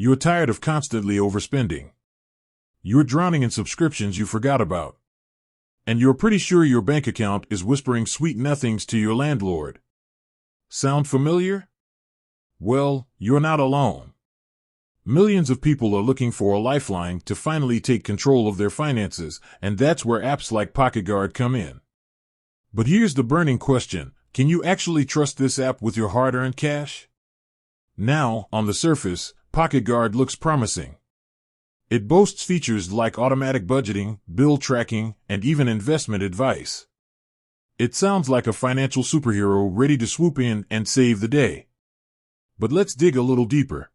You're tired of constantly overspending. You're drowning in subscriptions you forgot about. And you're pretty sure your bank account is whispering sweet nothings to your landlord. Sound familiar? Well, you're not alone. Millions of people are looking for a lifeline to finally take control of their finances, and that's where apps like PocketGuard come in. But here's the burning question: can you actually trust this app with your hard-earned cash? Now, on the surface, PocketGuard looks promising. It boasts features like automatic budgeting, bill tracking, and even investment advice. It sounds like a financial superhero ready to swoop in and save the day. But let's dig a little deeper.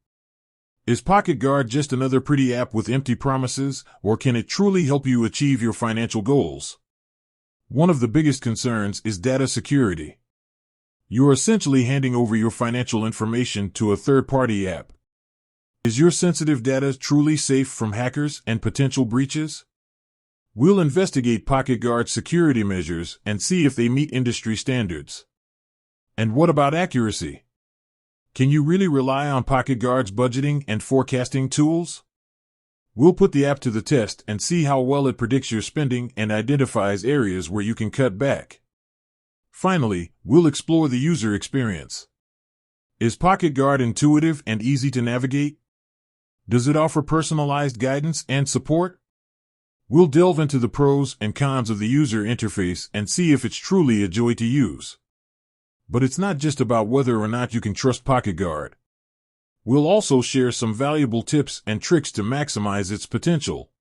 Is PocketGuard just another pretty app with empty promises, or can it truly help you achieve your financial goals? One of the biggest concerns is data security. You're essentially handing over your financial information to a third-party app. Is your sensitive data truly safe from hackers and potential breaches? We'll investigate PocketGuard's security measures and see if they meet industry standards. And what about accuracy? Can you really rely on PocketGuard's budgeting and forecasting tools? We'll put the app to the test and see how well it predicts your spending and identifies areas where you can cut back. Finally, we'll explore the user experience. Is PocketGuard intuitive and easy to navigate? Does it offer personalized guidance and support? We'll delve into the pros and cons of the user interface and see if it's truly a joy to use. But it's not just about whether or not you can trust PocketGuard. We'll also share some valuable tips and tricks to maximize its potential.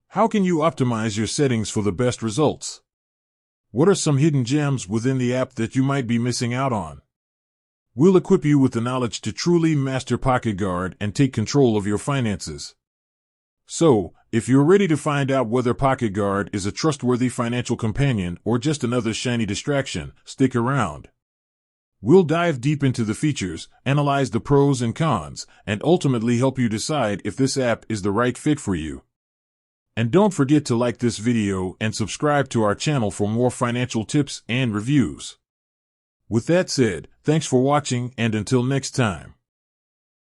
How can you optimize your settings for the best results? What are some hidden gems within the app that you might be missing out on? We'll equip you with the knowledge to truly master PocketGuard and take control of your finances. So, if you're ready to find out whether PocketGuard is a trustworthy financial companion or just another shiny distraction, stick around. We'll dive deep into the features, analyze the pros and cons, and ultimately help you decide if this app is the right fit for you. And don't forget to like this video and subscribe to our channel for more financial tips and reviews. With that said, thanks for watching, and until next time.